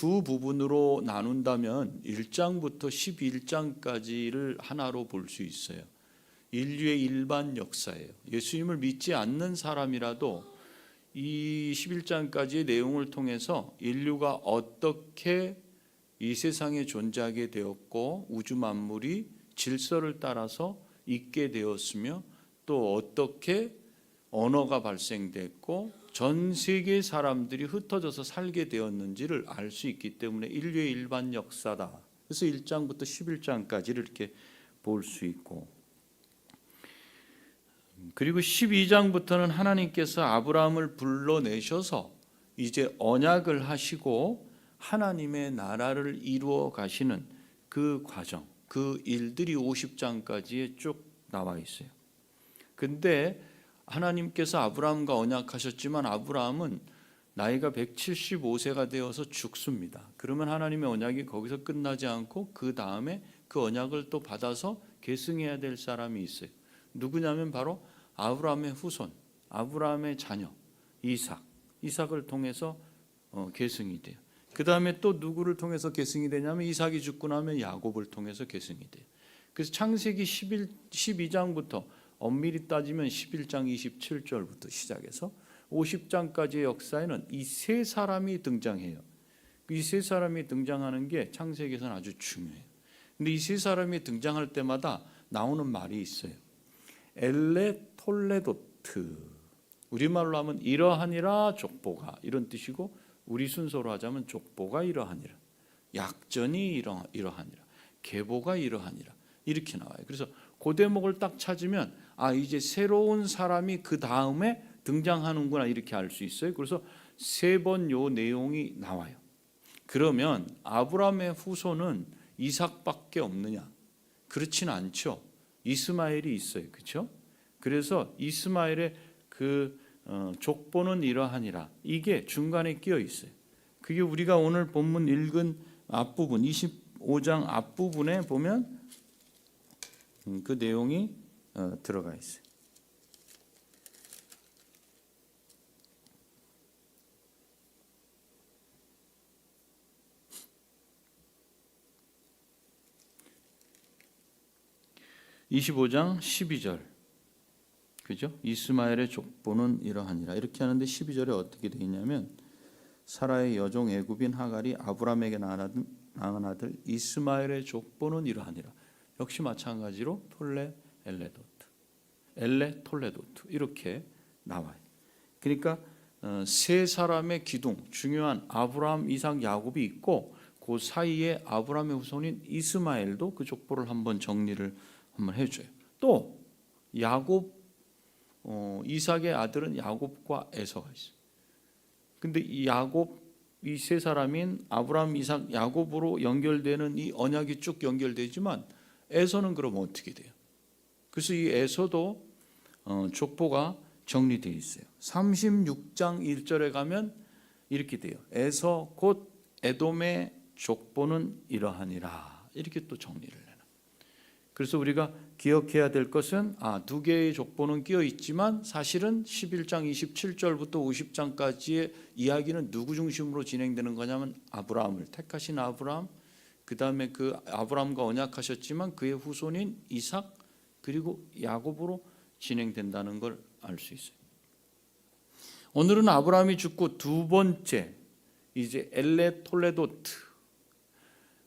두 부분으로 나눈다면 1장부터 11장까지를 하나로 볼 수 있어요. 인류의 일반 역사예요. 예수님을 믿지 않는 사람이라도 이 11장까지의 내용을 통해서 인류가 어떻게 이 세상에 존재하게 되었고 우주 만물이 질서를 따라서 있게 되었으며 또 어떻게 언어가 발생됐고 전 세계 사람들이 흩어져서 살게 되었는지를 알 수 있기 때문에 인류의 일반 역사다. 그래서 1장부터 11장까지를 이렇게 볼 수 있고, 그리고 12장부터는 하나님께서 아브라함을 불러내셔서 이제 언약을 하시고 하나님의 나라를 이루어 가시는 그 과정, 그 일들이 50장까지에 쭉 나와 있어요. 근데 하나님께서 아브라함과 언약하셨지만 아브라함은 나이가 175세가 되어서 죽습니다. 그러면 하나님의 언약이 거기서 끝나지 않고 그 다음에 그 언약을 또 받아서 계승해야 될 사람이 있어요. 누구냐면 바로 아브라함의 후손, 아브라함의 자녀 이삭을 통해서 계승이 돼요. 그 다음에 또 누구를 통해서 계승이 되냐면 이삭이 죽고 나면 야곱을 통해서 계승이 돼요. 그래서 창세기 12장부터 엄밀히 따지면 11장 27절부터 시작해서 50장까지의 역사에는 이 세 사람이 등장해요. 이 세 사람이 등장하는 게 창세기에서는 아주 중요해요. 근데 이 세 사람이 등장할 때마다 나오는 말이 있어요. 엘레 톨레도트, 우리말로 하면 이러하니라 족보가 이런 뜻이고, 우리 순서로 하자면 족보가 이러하니라, 약전이 이러하니라, 계보가 이러하니라 이렇게 나와요. 그래서 그 대목을 딱 찾으면 이제 새로운 사람이 그 다음에 등장하는구나 이렇게 알 수 있어요. 그래서 세 번 요 내용이 나와요. 그러면 아브라함의 후손은 이삭밖에 없느냐? 그렇지는 않죠. 이스마엘이 있어요. 그렇죠? 그래서 이스마엘의 그 족보는 이러하니라, 이게 중간에 끼어 있어요. 그게 우리가 오늘 본문 읽은 앞부분 25장 앞부분에 보면 그 내용이 들어가 있어요. (25장 12절) 그죠? 이스마엘의 족보는 이러하니라 이렇게 하는데 12절에 어떻게 되어 있냐면, 사라의 여종 애굽인 하갈이 아브라함에게 낳은 아들 이스마엘의 족보는 이러하니라. 역시 마찬가지로 엘레 톨레도트 이렇게 나와요. 그러니까 세 사람의 기둥, 중요한 아브라함, 이삭, 야곱이 있고 그 사이에 아브라함의 후손인 이스마엘도 그 족보를 한번 정리를 한번 해줘요. 또 야곱, 이삭의 아들은 야곱과 에서가 있어요. 근데 이 야곱, 이 세 사람인 아브라함, 이삭, 야곱으로 연결되는 이 언약이 쭉 연결되지만 에서는 그럼 어떻게 돼요? 그래서 이 에서도 족보가 정리되어 있어요. 36장 1절에 가면 이렇게 돼요. 에서 곧 에돔의 족보는 이러하니라 이렇게 또 정리를 해요. 그래서 우리가 기억해야 될 것은 두 개의 족보는 끼어 있지만 사실은 11장 27절부터 50장까지의 이야기는 누구 중심으로 진행되는 거냐면 아브라함을 택하신 아브라함, 그 다음에 그 아브라함과 언약하셨지만 그의 후손인 이삭 그리고 야곱으로 진행된다는 걸 알 수 있어요. 오늘은 아브라함이 죽고 두 번째 이제 엘레 톨레도트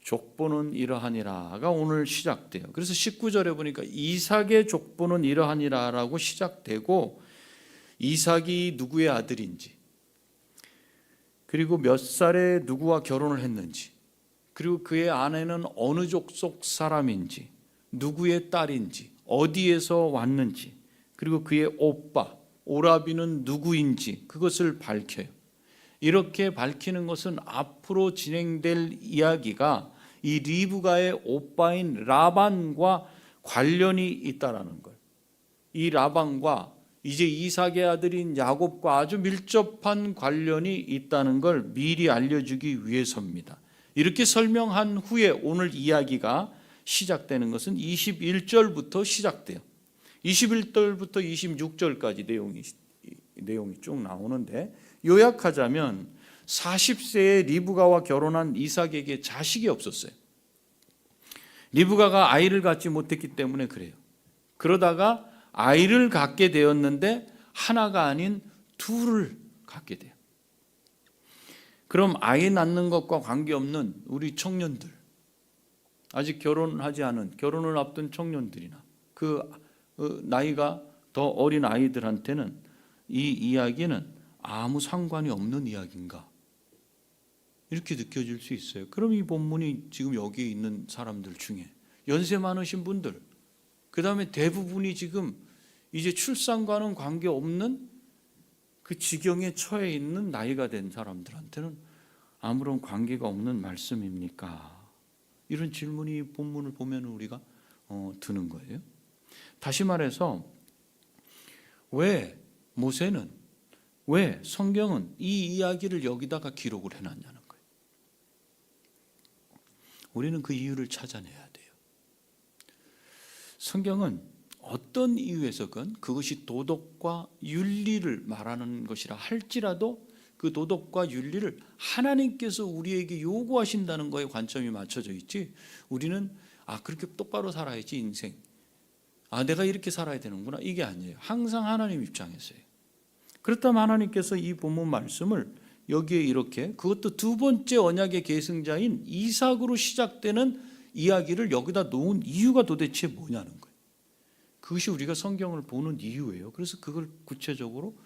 족보는 이러하니라가 오늘 시작돼요. 그래서 19절에 보니까 이삭의 족보는 이러하니라라고 시작되고, 이삭이 누구의 아들인지, 그리고 몇 살에 누구와 결혼을 했는지, 그리고 그의 아내는 어느 족속 사람인지, 누구의 딸인지, 어디에서 왔는지, 그리고 그의 오빠 오라비는 누구인지 그것을 밝혀요. 이렇게 밝히는 것은 앞으로 진행될 이야기가 이 리브가의 오빠인 라반과 관련이 있다라는 걸, 이 라반과 이제 이삭의 아들인 야곱과 아주 밀접한 관련이 있다는 걸 미리 알려주기 위해서입니다. 이렇게 설명한 후에 오늘 이야기가 시작되는 것은 21절부터 시작돼요. 21절부터 26절까지 내용이 쭉 나오는데, 요약하자면 40세에 리브가와 결혼한 이삭에게 자식이 없었어요. 리브가가 아이를 갖지 못했기 때문에 그래요. 그러다가 아이를 갖게 되었는데 하나가 아닌 둘을 갖게 돼요. 그럼 아이 낳는 것과 관계없는 우리 청년들, 아직 결혼하지 않은, 결혼을 앞둔 청년들이나 그 나이가 더 어린 아이들한테는 이 이야기는 아무 상관이 없는 이야기인가? 이렇게 느껴질 수 있어요. 그럼 이 본문이 지금 여기 있는 사람들 중에 연세 많으신 분들, 그 다음에 대부분이 지금 이제 출산과는 관계없는 그 지경에 처해 있는 나이가 된 사람들한테는 아무런 관계가 없는 말씀입니까? 이런 질문이 본문을 보면 우리가 드는 거예요. 다시 말해서 왜 모세는, 왜 성경은 이 이야기를 여기다가 기록을 해놨냐는 거예요. 우리는 그 이유를 찾아내야 돼요. 성경은 어떤 이유에서건 그것이 도덕과 윤리를 말하는 것이라 할지라도 그 도덕과 윤리를 하나님께서 우리에게 요구하신다는 거에 관점이 맞춰져 있지, 우리는 그렇게 똑바로 살아야지 인생, 내가 이렇게 살아야 되는구나, 이게 아니에요. 항상 하나님 입장에서요. 그렇다면 하나님께서 이 본문 말씀을 여기에 이렇게, 그것도 두 번째 언약의 계승자인 이삭으로 시작되는 이야기를 여기다 놓은 이유가 도대체 뭐냐는 거예요. 그것이 우리가 성경을 보는 이유예요. 그래서 그걸 구체적으로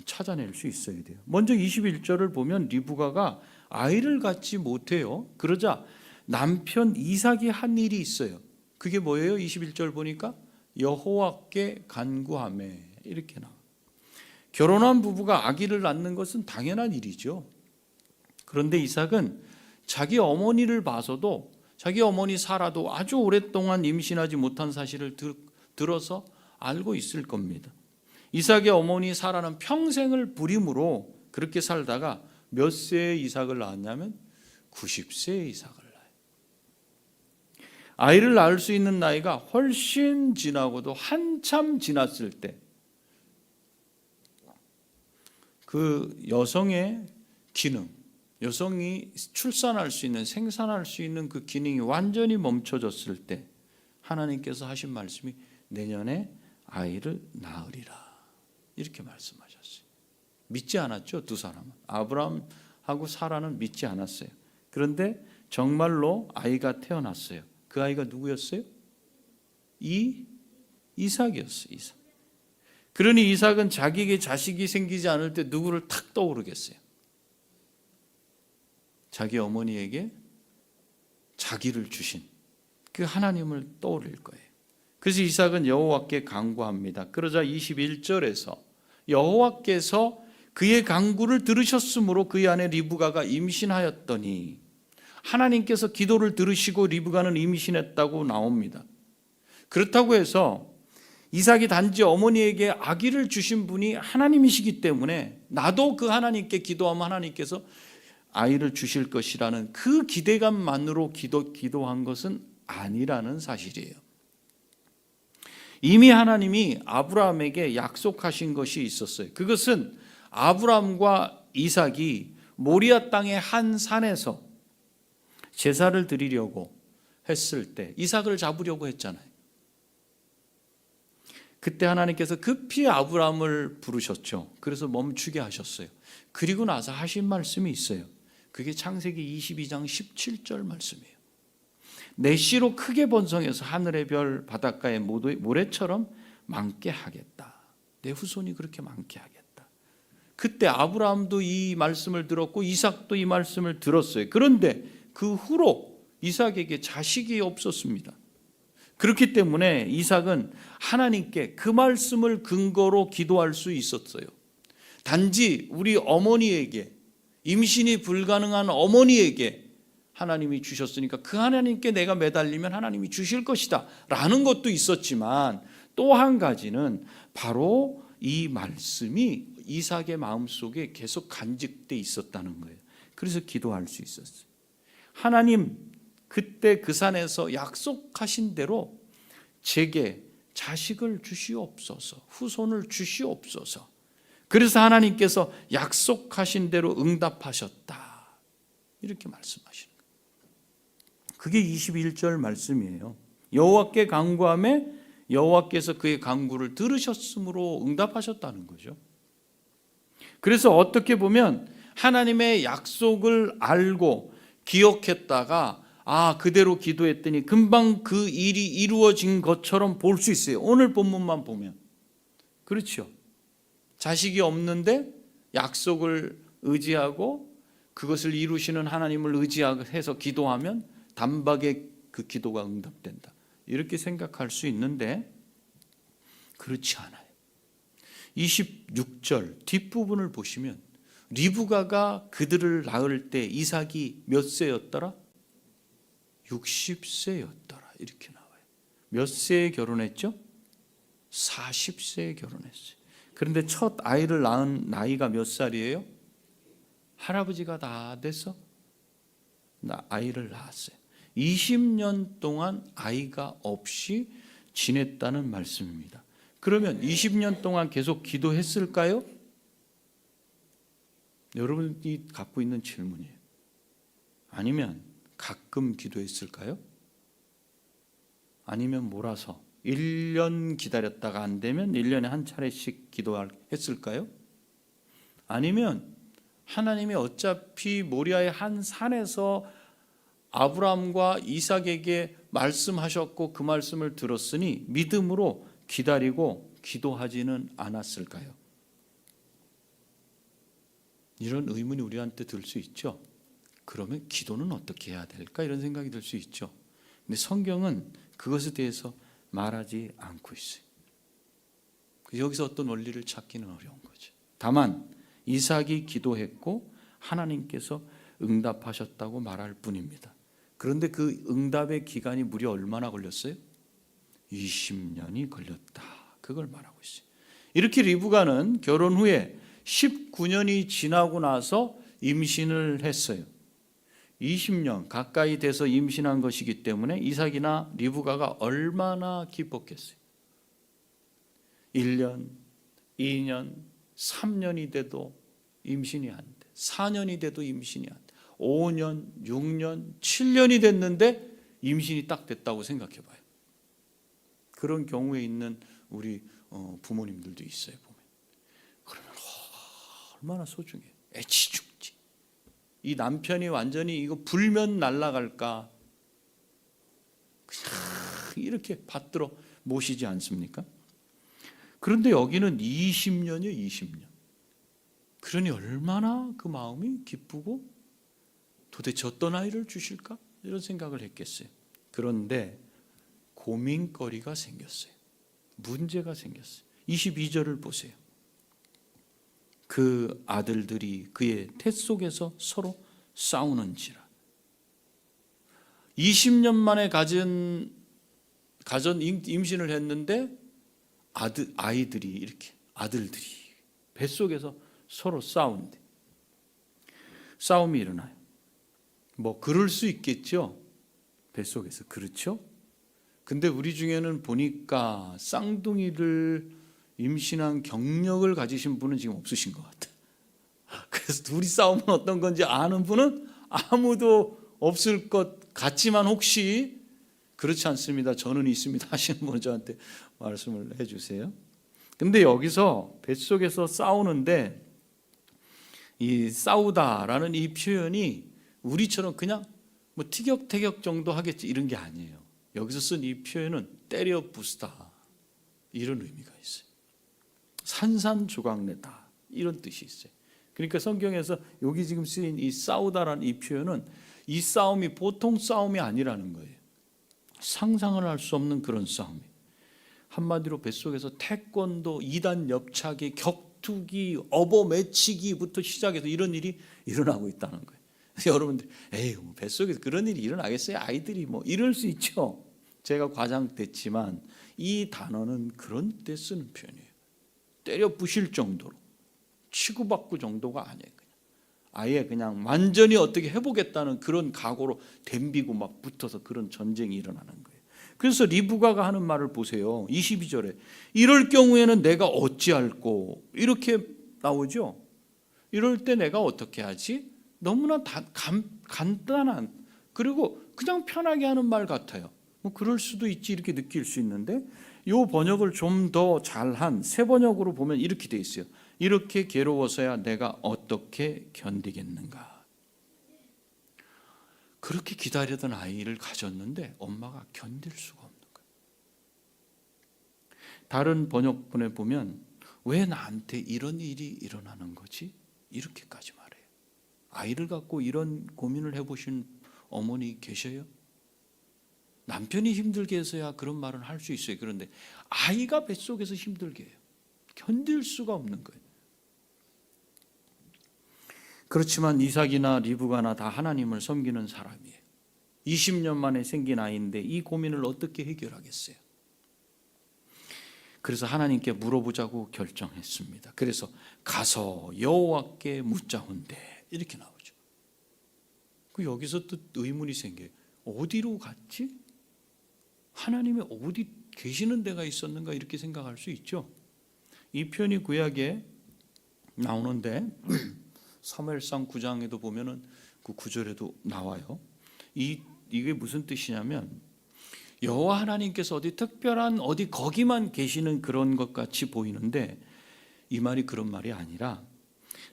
찾아낼 수 있어야 돼요. 먼저 21절을 보면 리브가가 아이를 갖지 못해요. 그러자 남편 이삭이 한 일이 있어요. 그게 뭐예요? 21절 보니까 여호와께 간구하매, 이렇게 나와요. 결혼한 부부가 아기를 낳는 것은 당연한 일이죠. 그런데 이삭은 자기 어머니를 봐서도, 자기 어머니 사라도 아주 오랫동안 임신하지 못한 사실을 들어서 알고 있을 겁니다. 이삭의 어머니 사라는 평생을 불임으로 그렇게 살다가 몇 세에 이삭을 낳았냐면 90세에 이삭을 낳아요. 아이를 낳을 수 있는 나이가 훨씬 지나고도 한참 지났을 때 그 여성의 기능, 여성이 출산할 수 있는, 생산할 수 있는 그 기능이 완전히 멈춰졌을 때 하나님께서 하신 말씀이 내년에 아이를 낳으리라, 이렇게 말씀하셨어요. 믿지 않았죠, 두 사람은. 아브라함하고 사라는 믿지 않았어요. 그런데 정말로 아이가 태어났어요. 그 아이가 누구였어요? 이삭이었어요. 이삭. 그러니 이삭은 자기에게 자식이 생기지 않을 때 누구를 탁 떠오르겠어요? 자기 어머니에게 자기를 주신 그 하나님을 떠올릴 거예요. 그래서 이삭은 여호와께 간구합니다. 그러자 21절에서 여호와께서 그의 간구를 들으셨으므로 그의 아내 리브가가 임신하였더니, 하나님께서 기도를 들으시고 리브가는 임신했다고 나옵니다. 그렇다고 해서 이삭이 단지 어머니에게 아기를 주신 분이 하나님이시기 때문에 나도 그 하나님께 기도하면 하나님께서 아이를 주실 것이라는 그 기대감만으로 기도한 것은 아니라는 사실이에요. 이미 하나님이 아브라함에게 약속하신 것이 있었어요. 그것은 아브라함과 이삭이 모리아 땅의 한 산에서 제사를 드리려고 했을 때 이삭을 잡으려고 했잖아요. 그때 하나님께서 급히 아브라함을 부르셨죠. 그래서 멈추게 하셨어요. 그리고 나서 하신 말씀이 있어요. 그게 창세기 22장 17절 말씀이에요. 내 씨로 크게 번성해서 하늘의 별 바닷가의 모래처럼 많게 하겠다. 내 후손이 그렇게 많게 하겠다. 그때 아브라함도 이 말씀을 들었고 이삭도 이 말씀을 들었어요. 그런데 그 후로 이삭에게 자식이 없었습니다. 그렇기 때문에 이삭은 하나님께 그 말씀을 근거로 기도할 수 있었어요. 단지 우리 어머니에게, 임신이 불가능한 어머니에게 하나님이 주셨으니까 그 하나님께 내가 매달리면 하나님이 주실 것이다 라는 것도 있었지만, 또 한 가지는 바로 이 말씀이 이삭의 마음속에 계속 간직돼 있었다는 거예요. 그래서 기도할 수 있었어요. 하나님, 그때 그 산에서 약속하신 대로 제게 자식을 주시옵소서, 후손을 주시옵소서. 그래서 하나님께서 약속하신 대로 응답하셨다. 이렇게 말씀하시는 거예요. 그게 21절 말씀이에요. 여호와께 간구하매 여호와께서 그의 간구를 들으셨으므로 응답하셨다는 거죠. 그래서 어떻게 보면 하나님의 약속을 알고 기억했다가 그대로 기도했더니 금방 그 일이 이루어진 것처럼 볼 수 있어요. 오늘 본문만 보면. 그렇죠. 자식이 없는데 약속을 의지하고 그것을 이루시는 하나님을 의지해서 기도하면 단박에 그 기도가 응답된다. 이렇게 생각할 수 있는데 그렇지 않아요. 26절 뒷부분을 보시면 리브가가 그들을 낳을 때 이삭이 몇 세였더라? 60세였더라. 이렇게 나와요. 몇 세에 결혼했죠? 40세에 결혼했어요. 그런데 첫 아이를 낳은 나이가 몇 살이에요? 할아버지가 다 돼서 아이를 낳았어요. 20년 동안 아이가 없이 지냈다는 말씀입니다. 그러면 20년 동안 계속 기도했을까요? 여러분이 갖고 있는 질문이에요. 아니면 가끔 기도했을까요? 아니면 몰아서 1년 기다렸다가 안 되면 1년에 한 차례씩 기도했을까요? 아니면 하나님이 어차피 모리아의 한 산에서 아브라함과 이삭에게 말씀하셨고 그 말씀을 들었으니 믿음으로 기다리고 기도하지는 않았을까요? 이런 의문이 우리한테 들 수 있죠. 그러면 기도는 어떻게 해야 될까? 이런 생각이 들 수 있죠. 근데 성경은 그것에 대해서 말하지 않고 있어요. 여기서 어떤 원리를 찾기는 어려운 거죠. 다만 이삭이 기도했고 하나님께서 응답하셨다고 말할 뿐입니다. 그런데 그 응답의 기간이 무려 얼마나 걸렸어요? 20년이 걸렸다. 그걸 말하고 있어요. 이렇게 리브가는 결혼 후에 19년이 지나고 나서 임신을 했어요. 20년 가까이 돼서 임신한 것이기 때문에 이삭이나 리브가가 얼마나 기뻤겠어요. 1년, 2년, 3년이 돼도 임신이 안 돼. 4년이 돼도 임신이 안 돼. 5년, 6년, 7년이 됐는데 임신이 딱 됐다고 생각해 봐요. 그런 경우에 있는 우리 부모님들도 있어요. 보면. 그러면 얼마나 소중해. 애치 죽지. 이 남편이 완전히 이거 불면 날아갈까. 그냥 이렇게 받들어 모시지 않습니까? 그런데 여기는 20년이요, 20년. 그러니 얼마나 그 마음이 기쁘고 도대체 어떤 아이를 주실까? 이런 생각을 했겠어요. 그런데 고민거리가 생겼어요. 문제가 생겼어요. 22절을 보세요. 그 아들들이 그의 태 속에서 서로 싸우는지라. 20년 만에 가전 임신을 했는데 아이들이 이렇게 아들들이 뱃속에서 서로 싸운대. 싸움이 일어나요. 뭐 그럴 수 있겠죠. 뱃속에서. 그렇죠? 근데 우리 중에는 보니까 쌍둥이를 임신한 경력을 가지신 분은 지금 없으신 것 같아요. 그래서 둘이 싸우면 어떤 건지 아는 분은 아무도 없을 것 같지만 혹시 그렇지 않습니다. 저는 있습니다 하시는 분은 저한테 말씀을 해주세요. 근데 여기서 뱃속에서 싸우는데 이 싸우다라는 이 표현이 우리처럼 그냥 뭐 티격태격 정도 하겠지 이런 게 아니에요. 여기서 쓴 이 표현은 때려 부수다 이런 의미가 있어요. 산산조각내다 이런 뜻이 있어요. 그러니까 성경에서 여기 지금 쓰인 이 싸우다라는 이 표현은 이 싸움이 보통 싸움이 아니라는 거예요. 상상을 할 수 없는 그런 싸움이. 한마디로 뱃속에서 태권도, 2단 엽차기, 격투기, 업어매치기부터 시작해서 이런 일이 일어나고 있다는 거예요. 여러분들 에이 뭐 뱃속에서 그런 일이 일어나겠어요? 아이들이 뭐 이럴 수 있죠. 제가 과장됐지만 이 단어는 그런 때 쓰는 표현이에요. 때려 부실 정도로 치고받고 정도가 아니에요. 아예 그냥 완전히 어떻게 해보겠다는 그런 각오로 덤비고 막 붙어서 그런 전쟁이 일어나는 거예요. 그래서 리브가가 하는 말을 보세요. 22절에 이럴 경우에는 내가 어찌할꼬 이렇게 나오죠. 이럴 때 내가 어떻게 하지? 너무나 간단한, 그리고 그냥 편하게 하는 말 같아요. 뭐 그럴 수도 있지 이렇게 느낄 수 있는데, 이 번역을 좀 더 잘한 새 번역으로 보면 이렇게 돼 있어요. 이렇게 괴로워서야 내가 어떻게 견디겠는가. 그렇게 기다리던 아이를 가졌는데 엄마가 견딜 수가 없는 거예요. 다른 번역본에 보면 왜 나한테 이런 일이 일어나는 거지? 이렇게까지 말해요. 아이를 갖고 이런 고민을 해보신 어머니 계셔요? 남편이 힘들게 해서야 그런 말은 할 수 있어요. 그런데 아이가 뱃속에서 힘들게 해요. 견딜 수가 없는 거예요. 그렇지만 이삭이나 리브가나 다 하나님을 섬기는 사람이에요. 20년 만에 생긴 아이인데 이 고민을 어떻게 해결하겠어요? 그래서 하나님께 물어보자고 결정했습니다. 그래서 가서 여호와께 묻자온대 이렇게 나오죠. 여기서 또 의문이 생겨요. 어디로 갔지? 하나님이 어디 계시는 데가 있었는가 이렇게 생각할 수 있죠. 이 표현이 구약에 나오는데 사무엘상 9장에도 보면은 그 9절에도 나와요. 이게 무슨 뜻이냐면 여호와 하나님께서 어디 특별한 어디 거기만 계시는 그런 것 같이 보이는데 이 말이 그런 말이 아니라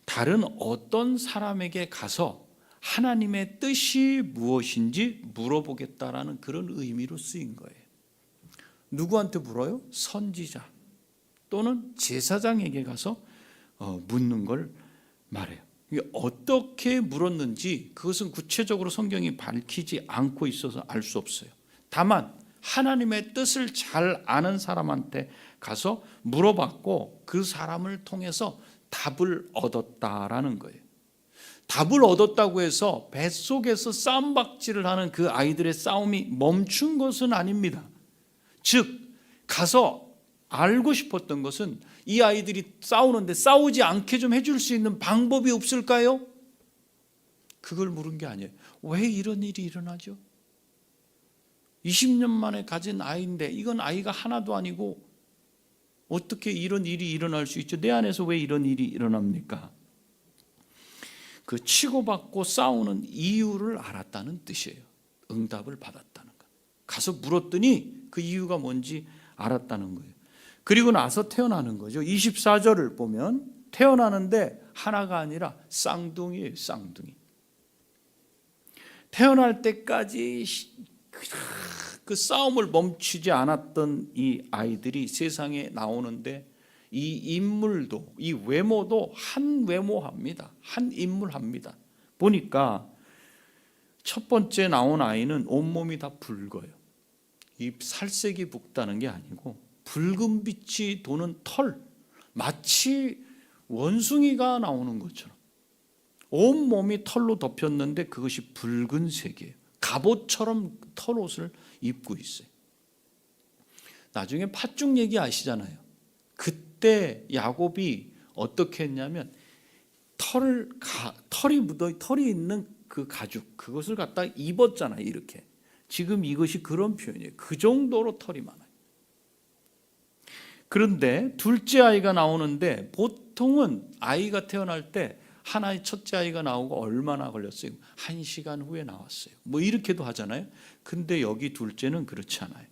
다른 어떤 사람에게 가서 하나님의 뜻이 무엇인지 물어보겠다라는 그런 의미로 쓰인 거예요. 누구한테 물어요? 선지자 또는 제사장에게 가서 묻는 걸 말해요. 어떻게 물었는지 그것은 구체적으로 성경이 밝히지 않고 있어서 알 수 없어요. 다만 하나님의 뜻을 잘 아는 사람한테 가서 물어봤고 그 사람을 통해서 답을 얻었다라는 거예요. 답을 얻었다고 해서 뱃속에서 싸움박질을 하는 그 아이들의 싸움이 멈춘 것은 아닙니다. 즉 가서 알고 싶었던 것은 이 아이들이 싸우는데 싸우지 않게 좀 해줄 수 있는 방법이 없을까요? 그걸 물은 게 아니에요. 왜 이런 일이 일어나죠? 20년 만에 가진 아이인데 이건 아이가 하나도 아니고 어떻게 이런 일이 일어날 수 있죠? 내 안에서 왜 이런 일이 일어납니까? 그 치고받고 싸우는 이유를 알았다는 뜻이에요. 응답을 받았다는 것. 가서 물었더니 그 이유가 뭔지 알았다는 거예요. 그리고 나서 태어나는 거죠. 24절을 보면 태어나는데 하나가 아니라 쌍둥이에요. 쌍둥이. 태어날 때까지 그 싸움을 멈추지 않았던 이 아이들이 세상에 나오는데 이 인물도 이 외모도 한 외모합니다. 한 인물합니다. 보니까 첫 번째 나온 아이는 온몸이 다 붉어요. 이 살색이 붉다는 게 아니고 붉은 빛이 도는 털, 마치 원숭이가 나오는 것처럼 온몸이 털로 덮였는데 그것이 붉은색이에요. 갑옷처럼 털옷을 입고 있어요. 나중에 팥죽 얘기 아시잖아요. 그때 야곱이 어떻게 했냐면 털이 있는 그 가죽 그것을 갖다 입었잖아요. 이렇게. 지금 이것이 그런 표현이에요. 그 정도로 털이 많아요. 그런데 둘째 아이가 나오는데 보통은 아이가 태어날 때 하나의 첫째 아이가 나오고 얼마나 걸렸어요? 1시간 후에 나왔어요. 뭐 이렇게도 하잖아요. 근데 여기 둘째는 그렇지 않아요.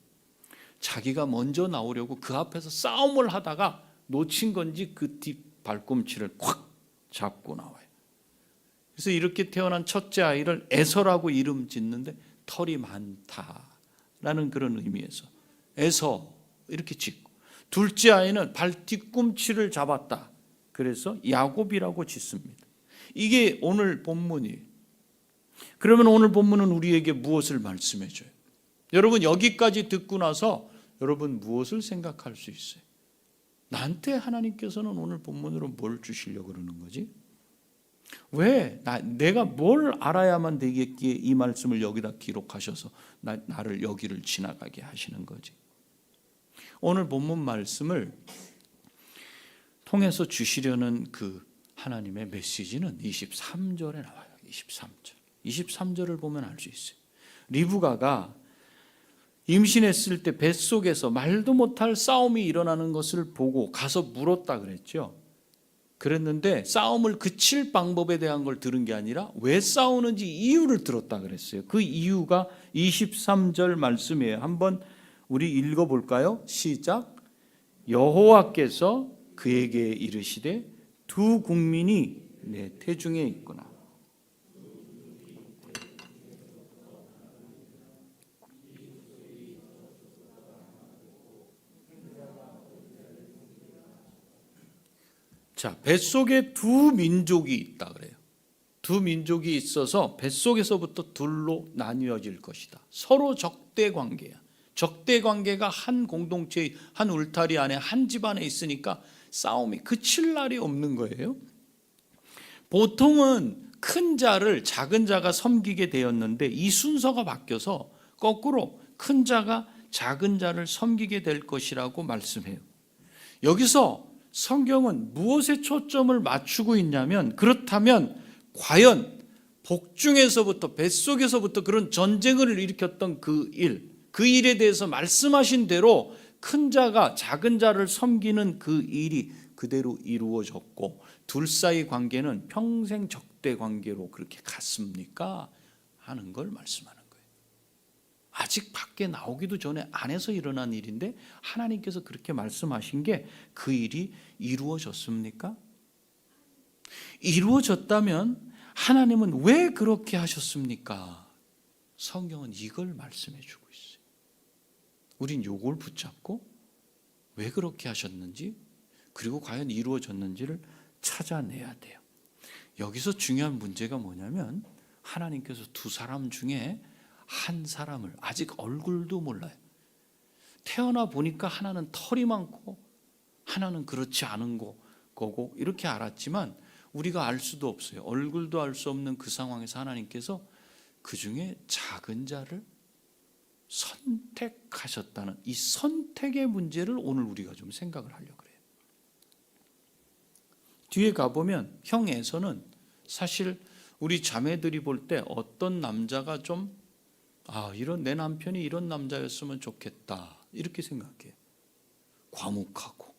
자기가 먼저 나오려고 그 앞에서 싸움을 하다가 놓친 건지 그 뒷 발꿈치를 콱 잡고 나와요. 그래서 이렇게 태어난 첫째 아이를 에서라고 이름 짓는데 털이 많다라는 그런 의미에서 에서 이렇게 짓고, 둘째 아이는 발 뒤꿈치를 잡았다. 그래서 야곱이라고 짓습니다. 이게 오늘 본문이에요. 그러면 오늘 본문은 우리에게 무엇을 말씀해 줘요? 여러분 여기까지 듣고 나서 여러분 무엇을 생각할 수 있어요? 나한테 하나님께서는 오늘 본문으로 뭘 주시려고 그러는 거지? 왜? 내가 뭘 알아야만 되겠기에 이 말씀을 여기다 기록하셔서 나를 여기를 지나가게 하시는 거지? 오늘 본문 말씀을 통해서 주시려는 그 하나님의 메시지는 23절에 나와요. 23절을 보면 알 수 있어요. 리브가가 임신했을 때 뱃속에서 말도 못할 싸움이 일어나는 것을 보고 가서 물었다 그랬죠. 그랬는데 싸움을 그칠 방법에 대한 걸 들은 게 아니라 왜 싸우는지 이유를 들었다 그랬어요. 그 이유가 23절 말씀이에요. 한번 우리 읽어볼까요? 시작. 여호와께서 그에게 이르시되 두 국민이 내 태중에 있구나. 자, 뱃속에 두 민족이 있다 그래요. 두 민족이 있어서 뱃속에서부터 둘로 나뉘어질 것이다. 서로 적대 관계야. 적대 관계가 한 공동체의 한 울타리 안에 한 집안에 있으니까 싸움이 그칠 날이 없는 거예요. 보통은 큰 자를 작은 자가 섬기게 되었는데 이 순서가 바뀌어서 거꾸로 큰 자가 작은 자를 섬기게 될 것이라고 말씀해요. 여기서 성경은 무엇에 초점을 맞추고 있냐면, 그렇다면 과연 복중에서부터 뱃속에서부터 그런 전쟁을 일으켰던 그 일에 대해서 말씀하신 대로 큰 자가 작은 자를 섬기는 그 일이 그대로 이루어졌고 둘 사이 관계는 평생 적대 관계로 그렇게 갔습니까? 하는 걸 말씀하는 거예요. 아직 밖에 나오기도 전에 안에서 일어난 일인데 하나님께서 그렇게 말씀하신 게 그 일이 이루어졌습니까? 이루어졌다면 하나님은 왜 그렇게 하셨습니까? 성경은 이걸 말씀해 주고 있어요. 우린 요걸 붙잡고 왜 그렇게 하셨는지, 그리고 과연 이루어졌는지를 찾아내야 돼요. 여기서 중요한 문제가 뭐냐면 하나님께서 두 사람 중에 한 사람을, 아직 얼굴도 몰라요. 태어나 보니까 하나는 털이 많고 하나는 그렇지 않은 거고 이렇게 알았지만 우리가 알 수도 없어요. 얼굴도 알 수 없는 그 상황에서 하나님께서 그 중에 작은 자를 선택하셨다는 이 선택의 문제를 오늘 우리가 좀 생각을 하려고 그래요. 뒤에 가보면 형 에서는 사실 우리 자매들이 볼 때 어떤 남자가 좀 이런 내 남편이 이런 남자였으면 좋겠다 이렇게 생각해요. 과묵하고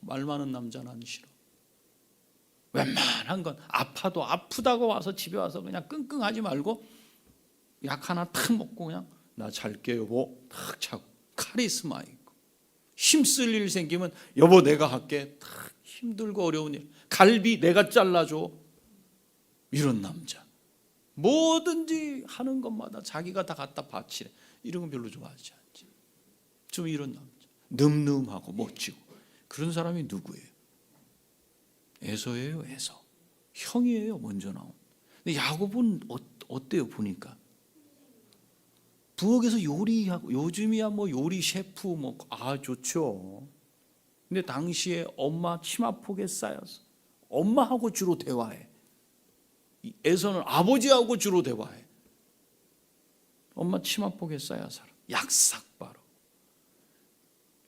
말 많은 남자는 안 싫어. 웬만한 건 아파도 아프다고 와서 집에 와서 그냥 끙끙하지 말고 약 하나 탁 먹고 그냥 나 잘게 여보 탁 차고, 카리스마 있고 힘쓸 일 생기면 여보 내가 할게, 탁 힘들고 어려운 일 갈비 내가 잘라줘, 이런 남자. 뭐든지 하는 것마다 자기가 다 갖다 바치래. 이런 건 별로 좋아하지 않지. 좀 이런 남자, 늠름하고 멋지고. 그런 사람이 누구예요? 에서예요. 에서 형이에요. 먼저 나온. 근데 야곱은 어때요? 보니까 부엌에서 요리하고, 요즘이야 뭐 요리 셰프 좋죠. 근데 당시에 엄마 치마폭에 쌓여서 엄마하고 주로 대화해. 에서는 아버지하고 주로 대화해. 엄마 치마폭에 쌓여 살아. 약삭바로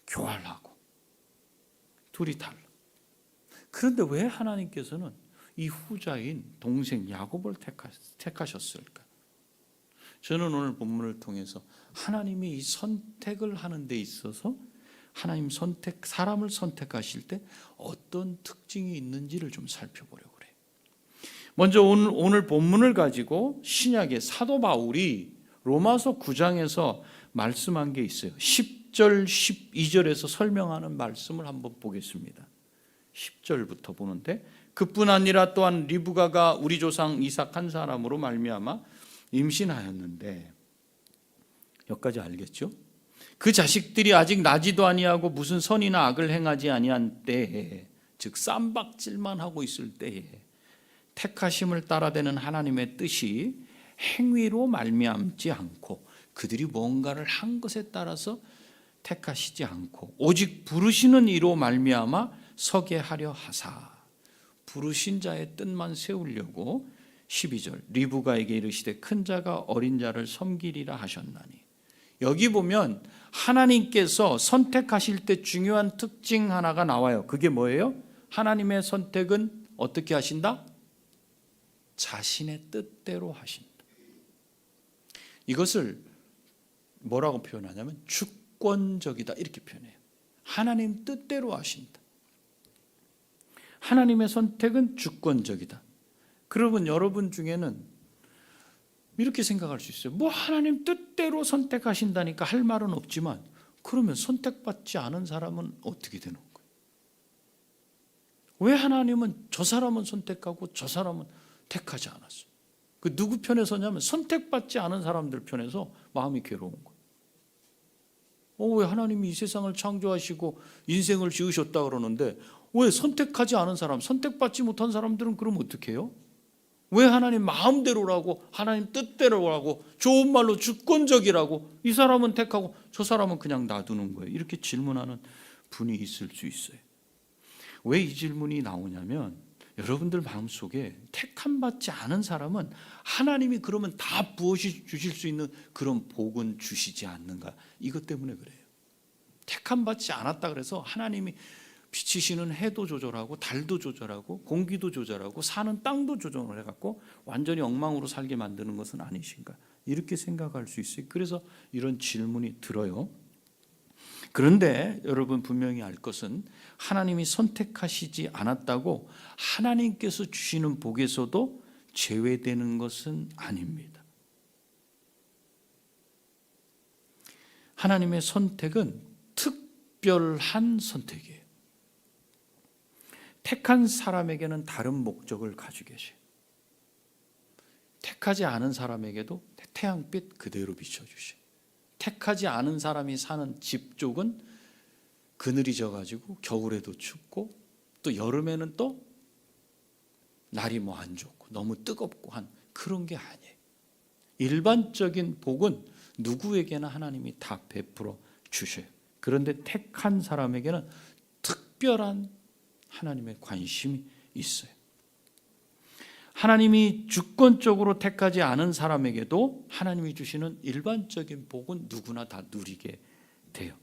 교활하고 둘이 달라. 그런데 왜 하나님께서는 이 후자인 동생 야곱을 택하셨을까? 저는 오늘 본문을 통해서 하나님이 이 선택을 하는 데 있어서 하나님 사람을 선택하실 때 어떤 특징이 있는지를 좀 살펴보려고 그래요. 먼저 오늘 본문을 가지고 신약의 사도 바울이 로마서 9장에서 말씀한 게 있어요. 10절, 12절에서 설명하는 말씀을 한번 보겠습니다. 10절부터 보는데, 그뿐 아니라 또한 리브가가 우리 조상 이삭 한 사람으로 말미암아 임신하였는데, 여기까지 알겠죠? 그 자식들이 아직 나지도 아니하고 무슨 선이나 악을 행하지 아니한 때에, 즉 쌈박질만 하고 있을 때에 택하심을 따라되는 하나님의 뜻이 행위로 말미암지 않고, 그들이 뭔가를 한 것에 따라서 택하시지 않고 오직 부르시는 이로 말미암아 서게 하려 하사, 부르신 자의 뜻만 세우려고 12절 리브가에게 이르시되 큰 자가 어린 자를 섬기리라 하셨나니. 여기 보면 하나님께서 선택하실 때 중요한 특징 하나가 나와요. 그게 뭐예요? 하나님의 선택은 어떻게 하신다? 자신의 뜻대로 하신다. 이것을 뭐라고 표현하냐면 주권적이다 이렇게 표현해요. 하나님 뜻대로 하신다. 하나님의 선택은 주권적이다. 그러면 여러분 중에는 이렇게 생각할 수 있어요. 뭐 하나님 뜻대로 선택하신다니까 할 말은 없지만, 그러면 선택받지 않은 사람은 어떻게 되는 거예요? 왜 하나님은 저 사람은 선택하고 저 사람은 택하지 않았어요? 그 누구 편에 서냐면 선택받지 않은 사람들 편에서 마음이 괴로운 거예요. 왜 하나님이 이 세상을 창조하시고 인생을 지으셨다 그러는데 왜 선택하지 않은 사람, 선택받지 못한 사람들은 그럼 어떻게 해요? 왜 하나님 마음대로라고, 하나님 뜻대로라고, 좋은 말로 주권적이라고 이 사람은 택하고 저 사람은 그냥 놔두는 거예요? 이렇게 질문하는 분이 있을 수 있어요. 왜 이 질문이 나오냐면, 여러분들 마음속에 택함 받지 않은 사람은 하나님이 그러면 다 부어주실 수 있는 그런 복은 주시지 않는가, 이것 때문에 그래요. 택함 받지 않았다 그래서 하나님이 비치시는 해도 조절하고 달도 조절하고 공기도 조절하고 사는 땅도 조정을 해갖고 완전히 엉망으로 살게 만드는 것은 아니신가, 이렇게 생각할 수 있어요. 그래서 이런 질문이 들어요. 그런데 여러분 분명히 알 것은, 하나님이 선택하시지 않았다고 하나님께서 주시는 복에서도 제외되는 것은 아닙니다. 하나님의 선택은 특별한 선택이에요. 택한 사람에게는 다른 목적을 가지고 계세요. 택하지 않은 사람에게도 태양빛 그대로 비춰주세요. 택하지 않은 사람이 사는 집 쪽은 그늘이 져가지고 겨울에도 춥고, 또 여름에는 또 날이 뭐 안 좋고 너무 뜨겁고 한 그런 게 아니에요. 일반적인 복은 누구에게나 하나님이 다 베풀어 주셔요. 그런데 택한 사람에게는 특별한 하나님의 관심이 있어요. 하나님이 주권적으로 택하지 않은 사람에게도 하나님이 주시는 일반적인 복은 누구나 다 누리게 돼요.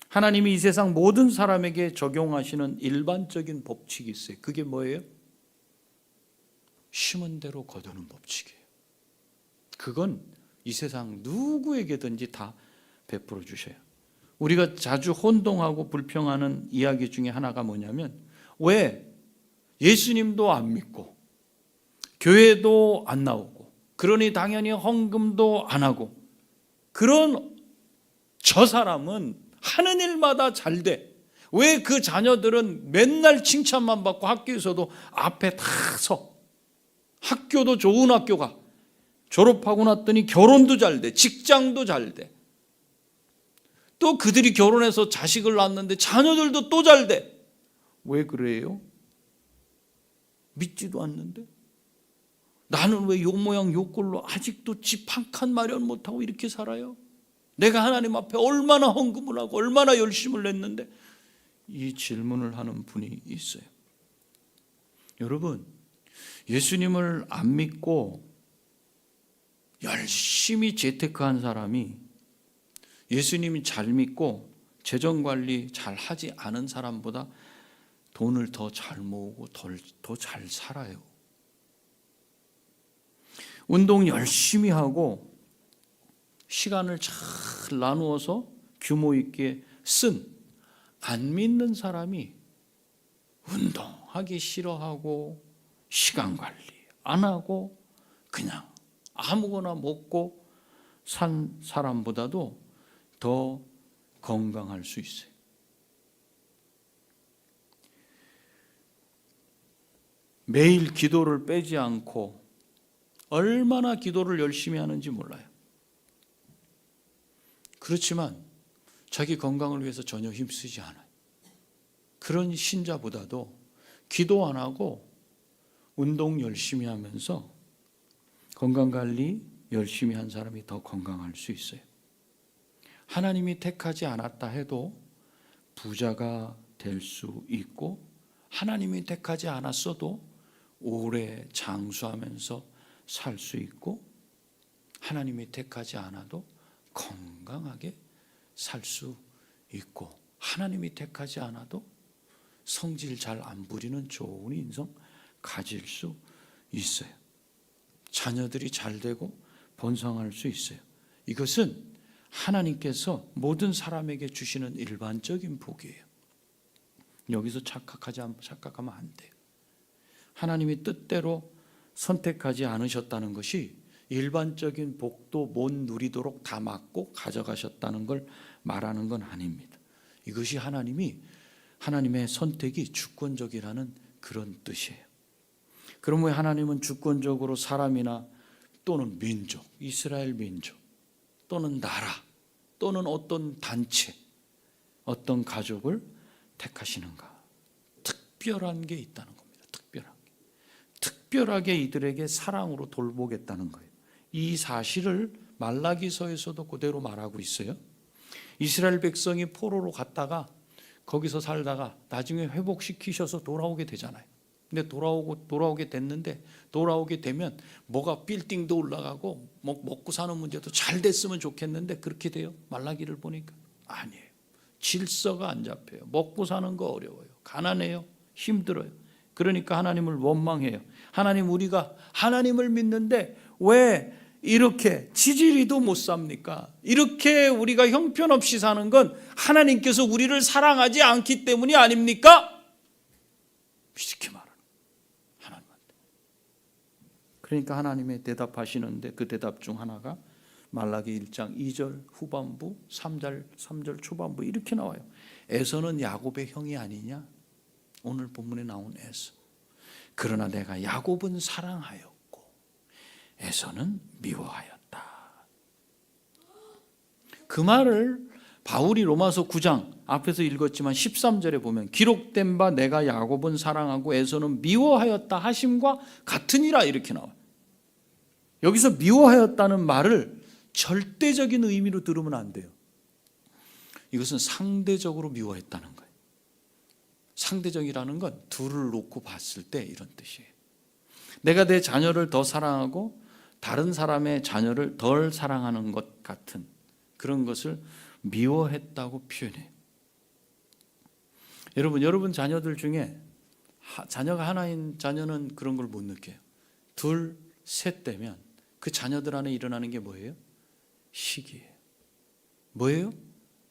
하나님이 이 세상 모든 사람에게 적용하시는 일반적인 법칙이 있어요. 그게 뭐예요? 심은 대로 거두는 법칙이에요. 그건 이 세상 누구에게든지 다 베풀어 주셔요. 우리가 자주 혼동하고 불평하는 이야기 중에 하나가 뭐냐면, 왜 예수님도 안 믿고 교회도 안 나오고 그러니 당연히 헌금도 안 하고 그런 저 사람은 하는 일마다 잘 돼. 왜 그 자녀들은 맨날 칭찬만 받고 학교에서도 앞에 다 서, 학교도 좋은 학교가, 졸업하고 났더니 결혼도 잘 돼, 직장도 잘 돼, 또 그들이 결혼해서 자식을 낳았는데 자녀들도 또 잘 돼. 왜 그래요? 믿지도 않는데 나는 왜 요 모양 요 꼴로 아직도 집 한 칸 마련 못하고 이렇게 살아요? 내가 하나님 앞에 얼마나 헌금을 하고 얼마나 열심을 냈는데, 이 질문을 하는 분이 있어요. 여러분, 예수님을 안 믿고 열심히 재테크한 사람이 예수님이 잘 믿고 재정관리 잘 하지 않은 사람보다 돈을 더 잘 모으고 더 잘 살아요. 운동 열심히 하고 시간을 잘 나누어서 규모 있게 쓴 안 믿는 사람이 운동하기 싫어하고 시간 관리 안 하고 그냥 아무거나 먹고 산 사람보다도 더 건강할 수 있어요. 매일 기도를 빼지 않고 얼마나 기도를 열심히 하는지 몰라요. 그렇지만 자기 건강을 위해서 전혀 힘쓰지 않아요. 그런 신자보다도 기도 안 하고 운동 열심히 하면서 건강관리 열심히 한 사람이 더 건강할 수 있어요. 하나님이 택하지 않았다 해도 부자가 될 수 있고, 하나님이 택하지 않았어도 오래 장수하면서 살 수 있고, 하나님이 택하지 않아도 건강하게 살 수 있고, 하나님이 택하지 않아도 성질 잘 안 부리는 좋은 인성 가질 수 있어요. 자녀들이 잘 되고 번성할 수 있어요. 이것은 하나님께서 모든 사람에게 주시는 일반적인 복이에요. 여기서 착각하면 안 돼요. 하나님이 뜻대로 선택하지 않으셨다는 것이 일반적인 복도 못 누리도록 다 막고 가져가셨다는 걸 말하는 건 아닙니다. 이것이 하나님의 선택이 주권적이라는 그런 뜻이에요. 그럼 왜 하나님은 주권적으로 사람이나 또는 민족, 이스라엘 민족 또는 나라 또는 어떤 단체, 어떤 가족을 택하시는가? 특별한 게 있다는 겁니다. 특별하게 이들에게 사랑으로 돌보겠다는 거예요. 이 사실을 말라기서에서도 그대로 말하고 있어요. 이스라엘 백성이 포로로 갔다가 거기서 살다가 나중에 회복시키셔서 돌아오게 되잖아요. 근데 돌아오게 됐는데, 돌아오게 되면 뭐가 빌딩도 올라가고 먹고 사는 문제도 잘 됐으면 좋겠는데 그렇게 돼요? 말라기를 보니까 아니에요. 질서가 안 잡혀요. 먹고 사는 거 어려워요. 가난해요. 힘들어요. 그러니까 하나님을 원망해요. 하나님, 우리가 하나님을 믿는데 왜 이렇게 지지리도 못 삽니까? 이렇게 우리가 형편없이 사는 건 하나님께서 우리를 사랑하지 않기 때문이 아닙니까? 이렇게 말하는 하나님한테. 그러니까 하나님의 대답하시는데 그 대답 중 하나가 말라기 1장 2절 후반부 3절 초반부 이렇게 나와요. 에서는 야곱의 형이 아니냐? 오늘 본문에 나온 에서. 그러나 내가 야곱은 사랑하였고 에서는 미워하였다. 그 말을 바울이 로마서 9장 앞에서 읽었지만 13절에 보면 기록된 바 내가 야곱은 사랑하고 에서는 미워하였다 하심과 같으니라 이렇게 나와요. 여기서 미워하였다는 말을 절대적인 의미로 들으면 안 돼요. 이것은 상대적으로 미워했다는 거예요. 상대적이라는 건 둘을 놓고 봤을 때 이런 뜻이에요. 내가 내 자녀를 더 사랑하고 다른 사람의 자녀를 덜 사랑하는 것 같은 그런 것을 미워했다고 표현해요. 여러분 자녀들 중에 자녀가 하나인 자녀는 그런 걸 못 느껴요. 둘, 셋 되면 그 자녀들 안에 일어나는 게 뭐예요? 시기예요. 뭐예요?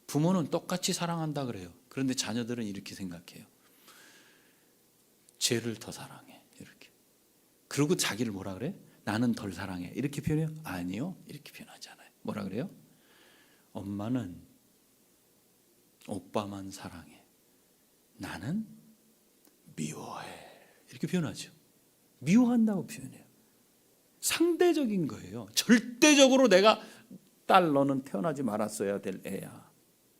부모는 똑같이 사랑한다 그래요. 그런데 자녀들은 이렇게 생각해요. 쟤를 더 사랑해. 이렇게. 그리고 자기를 뭐라 그래? 나는 덜 사랑해. 이렇게 표현해요? 아니요. 이렇게 표현하잖아요. 뭐라 그래요? 엄마는 오빠만 사랑해. 나는 미워해. 이렇게 표현하죠. 미워한다고 표현해요. 상대적인 거예요. 절대적으로 내가 딸 너는 태어나지 말았어야 될 애야.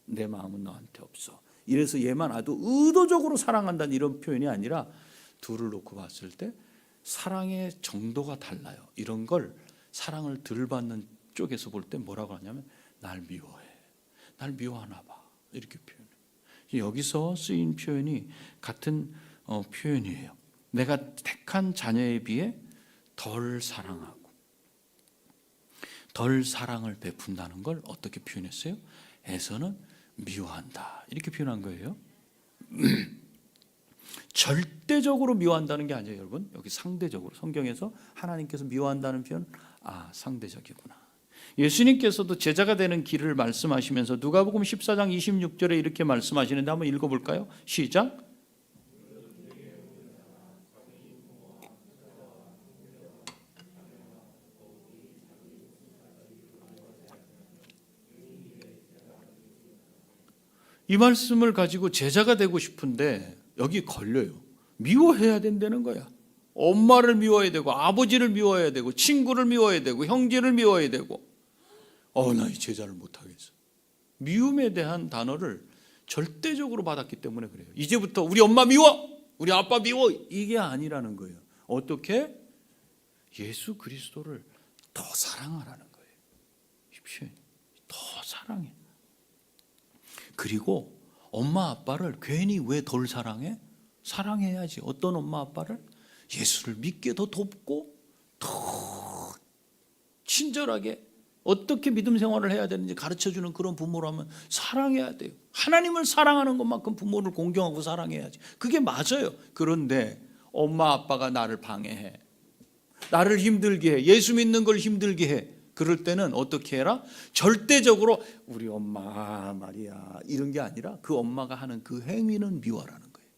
내 마음은 너한테 없어. 이래서 얘만 아주 의도적으로 사랑한다는 이런 표현이 아니라 둘을 놓고 봤을 때 사랑의 정도가 달라요. 이런 걸 사랑을 덜 받는 쪽에서 볼 때 뭐라고 하냐면 날 미워해. 날 미워하나 봐. 이렇게 표현해요. 여기서 쓰인 표현이 같은 표현이에요. 내가 택한 자녀에 비해 덜 사랑하고 덜 사랑을 베푼다는 걸 어떻게 표현했어요? 에서는 미워한다. 이렇게 표현한 거예요. 절대적으로 미워한다는 게 아니에요, 여러분. 여기 상대적으로 성경에서 하나님께서 미워한다는 표현, 상대적이구나. 예수님께서도 제자가 되는 길을 말씀하시면서 누가복음 14장 26절에 이렇게 말씀하시는데 한번 읽어볼까요? 시작. 이 말씀을 가지고 제자가 되고 싶은데 여기 걸려요. 미워해야 된다는 거야. 엄마를 미워해야 되고 아버지를 미워해야 되고 친구를 미워해야 되고 형제를 미워해야 되고 나 이 제자를 못하겠어. 미움에 대한 단어를 절대적으로 받았기 때문에 그래요. 이제부터 우리 엄마 미워, 우리 아빠 미워, 이게 아니라는 거예요. 어떻게? 예수 그리스도를 더 사랑하라는 거예요. 이 표현이 더 사랑해. 그리고 엄마 아빠를 괜히 왜 덜 사랑해? 사랑해야지. 어떤 엄마 아빠를? 예수를 믿게 더 돕고 더 친절하게 어떻게 믿음 생활을 해야 되는지 가르쳐주는 그런 부모라면 사랑해야 돼요. 하나님을 사랑하는 것만큼 부모를 공경하고 사랑해야지. 그게 맞아요. 그런데 엄마 아빠가 나를 방해해, 나를 힘들게 해, 예수 믿는 걸 힘들게 해. 그럴 때는 어떻게 해라? 절대적으로 우리 엄마 말이야 이런 게 아니라 그 엄마가 하는 그 행위는 미워라는 거예요.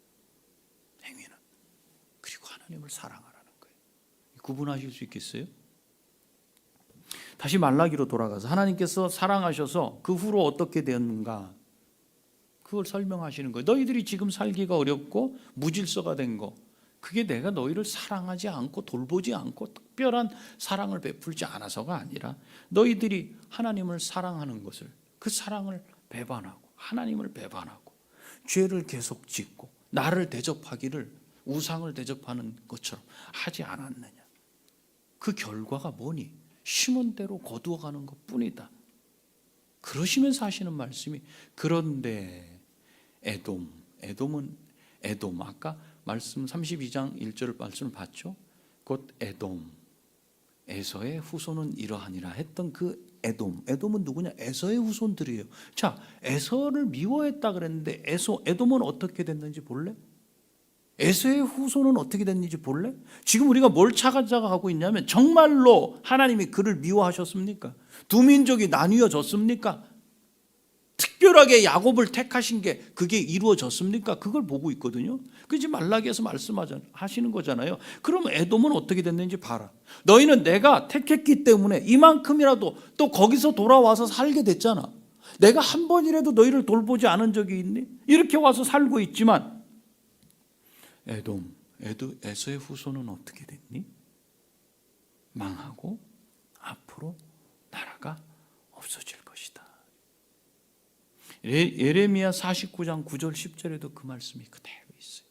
하나님을 사랑하라는 거예요. 구분하실 수 있겠어요? 다시 말라기로 돌아가서 하나님께서 사랑하셔서 그 후로 어떻게 되었는가 그걸 설명하시는 거예요. 너희들이 지금 살기가 어렵고 무질서가 된 거, 그게 내가 너희를 사랑하지 않고 돌보지 않고 특별한 사랑을 베풀지 않아서가 아니라 너희들이 하나님을 사랑하는 것을, 그 사랑을 배반하고 하나님을 배반하고 죄를 계속 짓고 나를 대접하기를 우상을 대접하는 것처럼 하지 않았느냐. 그 결과가 뭐니? 심은 대로 거두어가는 것뿐이다. 그러시면서 하시는 말씀이 그런데 에돔은 아까 말씀 32장 1절 말씀을 봤죠. 곧 에서의 후손은 이러하니라 했던 그 에돔은 누구냐? 에서의 후손들이에요. 자, 에서를 미워했다 그랬는데 에돔은 어떻게 됐는지 볼래? 에서의 후손은 어떻게 됐는지 볼래? 지금 우리가 뭘 찾아가고 있냐면 정말로 하나님이 그를 미워하셨습니까? 두 민족이 나뉘어졌습니까? 특별하게 야곱을 택하신 게 그게 이루어졌습니까? 그걸 보고 있거든요. 그지 말라기에서 말씀하시는 거잖아요. 그럼 에돔은 어떻게 됐는지 봐라. 너희는 내가 택했기 때문에 이만큼이라도 또 거기서 돌아와서 살게 됐잖아. 내가 한 번이라도 너희를 돌보지 않은 적이 있니? 이렇게 와서 살고 있지만 에서의 후손은 어떻게 됐니? 망하고 앞으로 나라가 없어질 것이다. 예레미야 49장 9절 10절에도 그 말씀이 그대로 있어요.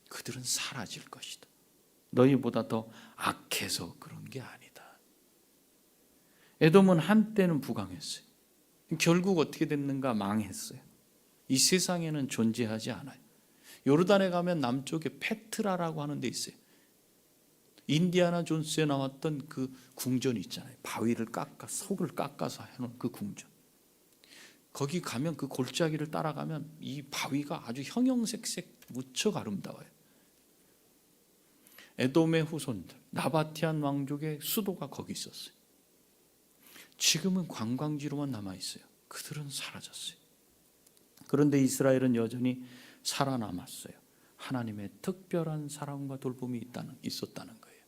그들은 사라질 것이다. 너희보다 더 악해서 그런 게 아니다. 에돔은 한때는 부강했어요. 결국 어떻게 됐는가? 망했어요. 이 세상에는 존재하지 않아요. 요르단에 가면 남쪽에 페트라라고 하는 데 있어요. 인디아나 존스에 나왔던 그 궁전 있잖아요. 바위를 속을 깎아서 해놓은 그 궁전. 거기 가면 그 골짜기를 따라가면 이 바위가 아주 형형색색 무척 아름다워요. 에돔의 후손들, 나바티안 왕족의 수도가 거기 있었어요. 지금은 관광지로만 남아있어요. 그들은 사라졌어요. 그런데 이스라엘은 여전히 살아남았어요. 하나님의 특별한 사랑과 돌봄이 있었다는 거예요.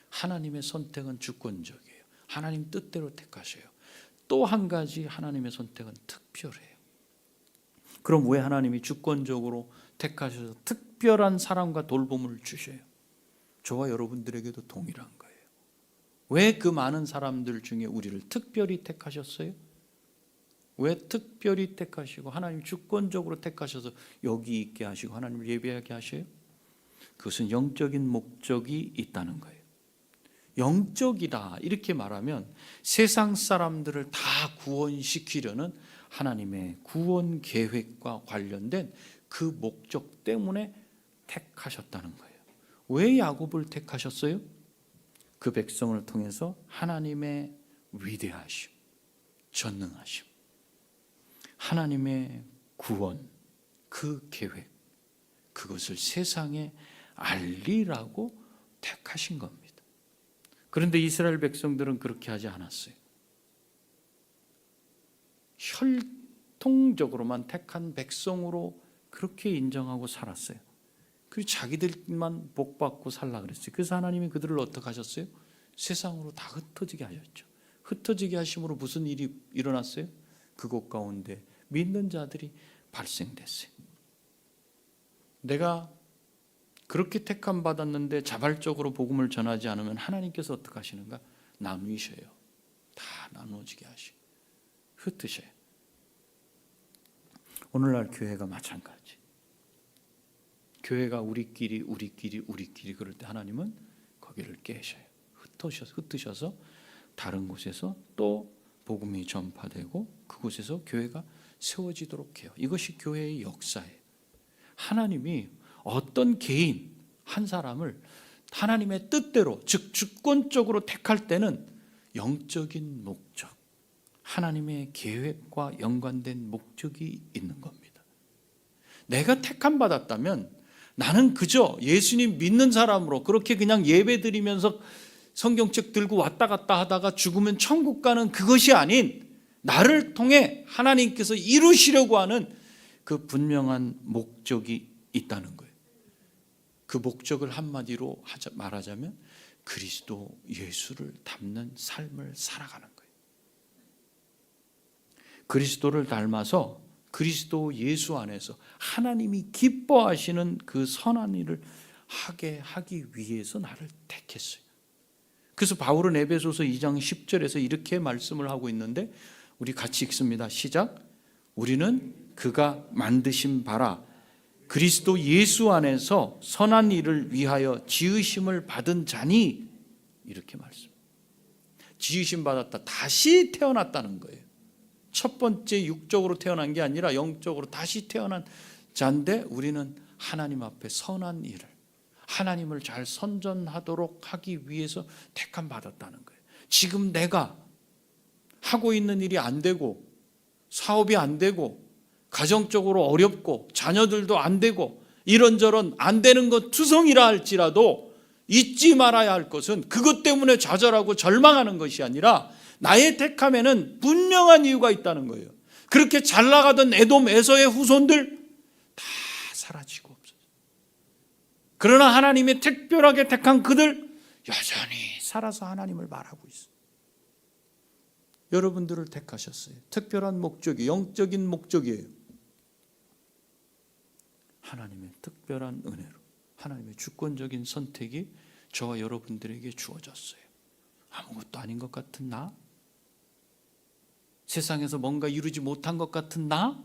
하나님의 선택은 주권적이에요. 하나님 뜻대로 택하셔요. 또 한 가지 하나님의 선택은 특별해요. 그럼 왜 하나님이 주권적으로 택하셔서 특별한 사랑과 돌봄을 주셔요? 저와 여러분들에게도 동일한 거예요. 왜 그 많은 사람들 중에 우리를 특별히 택하셨어요? 왜 특별히 택하시고 하나님 주권적으로 택하셔서 여기 있게 하시고 하나님을 예배하게 하셔요? 그것은 영적인 목적이 있다는 거예요. 영적이다 이렇게 말하면 세상 사람들을 다 구원시키려는 하나님의 구원 계획과 관련된 그 목적 때문에 택하셨다는 거예요. 왜 야곱을 택하셨어요? 그 백성을 통해서 하나님의 위대하심, 전능하심, 하나님의 구원, 그 계획, 그것을 세상에 알리라고 택하신 겁니다. 그런데 이스라엘 백성들은 그렇게 하지 않았어요. 혈통적으로만 택한 백성으로 그렇게 인정하고 살았어요. 그리고 자기들만 복받고 살라 그랬어요. 그래서 하나님이 그들을 어떻게 하셨어요? 세상으로 다 흩어지게 하셨죠. 흩어지게 하심으로 무슨 일이 일어났어요? 그곳 가운데 믿는 자들이 발생됐어요. 내가 그렇게 택함 받았는데 자발적으로 복음을 전하지 않으면 하나님께서 어떻게 하시는가? 나누셔요. 다 나누어지게 하시고 흩으셔요. 오늘날 교회가 마찬가지. 교회가 우리끼리 그럴 때 하나님은 거기를 깨셔요. 흩으셔서 다른 곳에서 또 복음이 전파되고 그곳에서 교회가 세워지도록 해요. 이것이 교회의 역사예요. 하나님이 어떤 개인 한 사람을 하나님의 뜻대로 즉 주권적으로 택할 때는 영적인 목적, 하나님의 계획과 연관된 목적이 있는 겁니다. 내가 택함 받았다면 나는 그저 예수님 믿는 사람으로 그렇게 그냥 예배드리면서 성경책 들고 왔다 갔다 하다가 죽으면 천국 가는 그것이 아닌 나를 통해 하나님께서 이루시려고 하는 그 분명한 목적이 있다는 거예요. 그 목적을 한마디로 말하자면 그리스도 예수를 닮는 삶을 살아가는 거예요. 그리스도를 닮아서 그리스도 예수 안에서 하나님이 기뻐하시는 그 선한 일을 하기 위해서 나를 택했어요. 그래서 바울은 에베소서 2장 10절에서 이렇게 말씀을 하고 있는데 우리 같이 읽습니다. 시작. 우리는 그가 만드신 바라 그리스도 예수 안에서 선한 일을 위하여 지으심을 받은 자니, 이렇게 말씀. 지으심 받았다. 다시 태어났다는 거예요. 첫 번째 육적으로 태어난 게 아니라 영적으로 다시 태어난 자인데 우리는 하나님 앞에 선한 일을, 하나님을 잘 선전하도록 하기 위해서 택함 받았다는 거예요. 지금 내가 하고 있는 일이 안 되고 사업이 안 되고 가정적으로 어렵고 자녀들도 안 되고 이런저런 안 되는 것 투성이라 할지라도 잊지 말아야 할 것은 그것 때문에 좌절하고 절망하는 것이 아니라 나의 택함에는 분명한 이유가 있다는 거예요. 그렇게 잘 나가던 에돔 에서의 후손들 다 사라지고 없어요. 그러나 하나님이 특별하게 택한 그들 여전히 살아서 하나님을 말하고 있어요. 여러분들을 택하셨어요. 특별한 목적이 영적인 목적이에요. 하나님의 특별한 은혜로 하나님의 주권적인 선택이 저와 여러분들에게 주어졌어요. 아무것도 아닌 것 같은 나? 세상에서 뭔가 이루지 못한 것 같은 나?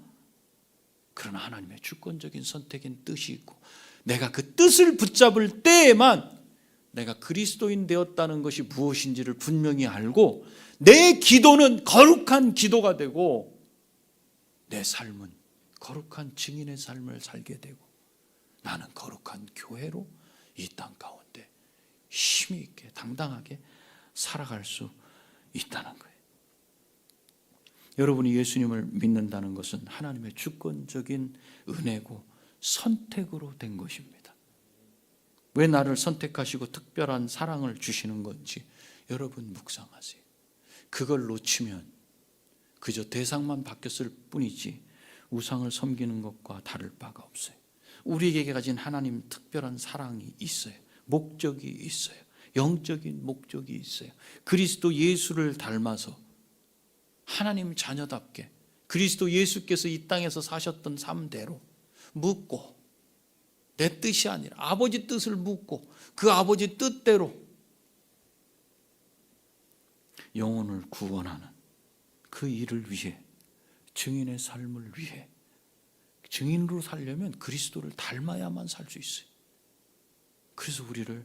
그러나 하나님의 주권적인 선택인 뜻이 있고 내가 그 뜻을 붙잡을 때에만 내가 그리스도인 되었다는 것이 무엇인지를 분명히 알고 내 기도는 거룩한 기도가 되고 내 삶은 거룩한 증인의 삶을 살게 되고 나는 거룩한 교회로 이 땅 가운데 힘이 있게 당당하게 살아갈 수 있다는 거예요. 여러분이 예수님을 믿는다는 것은 하나님의 주권적인 은혜고 선택으로 된 것입니다. 왜 나를 선택하시고 특별한 사랑을 주시는 건지 여러분 묵상하세요. 그걸 놓치면 그저 대상만 바뀌었을 뿐이지 우상을 섬기는 것과 다를 바가 없어요. 우리에게 가진 하나님 특별한 사랑이 있어요. 목적이 있어요. 영적인 목적이 있어요. 그리스도 예수를 닮아서 하나님 자녀답게 그리스도 예수께서 이 땅에서 사셨던 삶대로 묻고 내 뜻이 아니라 아버지 뜻을 묻고 그 아버지 뜻대로 영혼을 구원하는 그 일을 위해 증인의 삶을 위해 증인으로 살려면 그리스도를 닮아야만 살 수 있어요. 그래서 우리를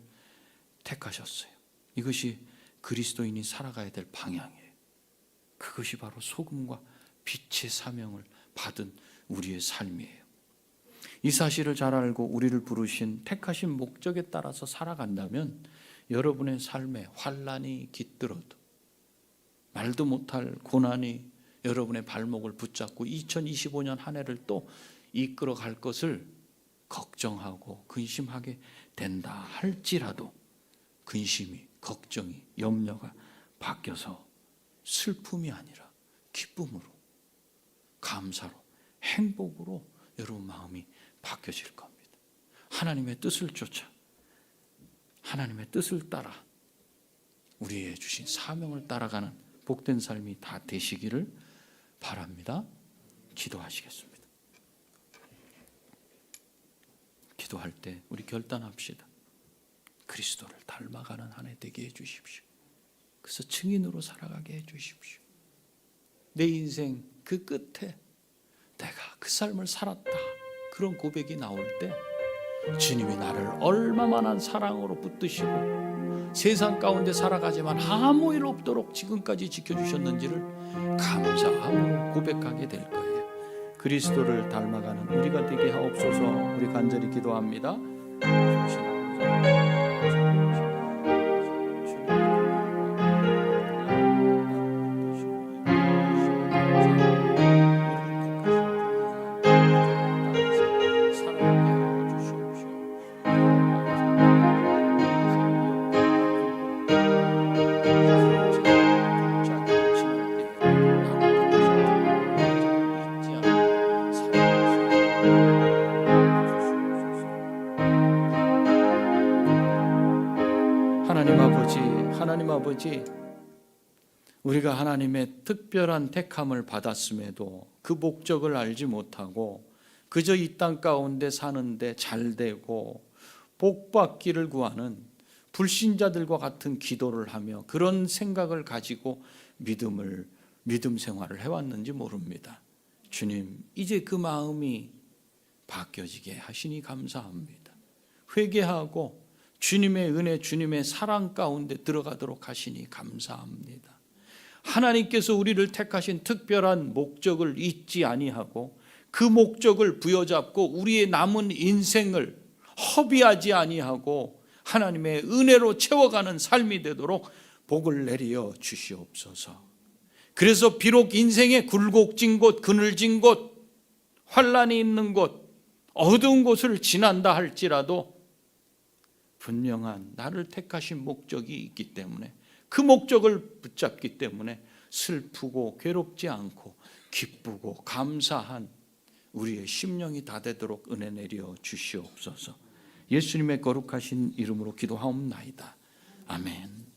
택하셨어요. 이것이 그리스도인이 살아가야 될 방향이에요. 그것이 바로 소금과 빛의 사명을 받은 우리의 삶이에요. 이 사실을 잘 알고 우리를 부르신 택하신 목적에 따라서 살아간다면 여러분의 삶에 환난이 깃들어도 말도 못할 고난이 여러분의 발목을 붙잡고 2025년 한 해를 또 이끌어 갈 것을 걱정하고 근심하게 된다 할지라도 근심이, 걱정이, 염려가 바뀌어서 슬픔이 아니라 기쁨으로, 감사로, 행복으로 여러분 마음이 바뀌어질 겁니다. 하나님의 뜻을 쫓아 하나님의 뜻을 따라 우리의 주신 사명을 따라가는 복된 삶이 다 되시기를 바랍니다. 기도하시겠습니다. 기도할 때 우리 결단합시다. 그리스도를 닮아가는 한 해 되게 해주십시오. 그래서 증인으로 살아가게 해주십시오. 내 인생 그 끝에 내가 그 삶을 살았다 그런 고백이 나올 때 주님이 나를 얼마만한 사랑으로 붙드시고 세상 가운데 살아가지만 아무 일 없도록 지금까지 지켜주셨는지를 감사함으로 고백하게 될 거예요. 그리스도를 닮아가는 우리가 되게 하옵소서. 우리 간절히 기도합니다. 아버지, 우리가 하나님의 특별한 택함을 받았음에도 그 목적을 알지 못하고 그저 이 땅 가운데 사는데 잘되고 복받기를 구하는 불신자들과 같은 기도를 하며 그런 생각을 가지고 믿음 생활을 해왔는지 모릅니다. 주님, 이제 그 마음이 바뀌어지게 하시니 감사합니다. 회개하고 주님의 은혜, 주님의 사랑 가운데 들어가도록 하시니 감사합니다. 하나님께서 우리를 택하신 특별한 목적을 잊지 아니하고 그 목적을 부여잡고 우리의 남은 인생을 허비하지 아니하고 하나님의 은혜로 채워가는 삶이 되도록 복을 내려 주시옵소서. 그래서 비록 인생의 굴곡진 곳, 그늘진 곳, 환란이 있는 곳, 어두운 곳을 지난다 할지라도 분명한 나를 택하신 목적이 있기 때문에 그 목적을 붙잡기 때문에 슬프고 괴롭지 않고 기쁘고 감사한 우리의 심령이 다 되도록 은혜 내려 주시옵소서. 예수님의 거룩하신 이름으로 기도하옵나이다. 아멘.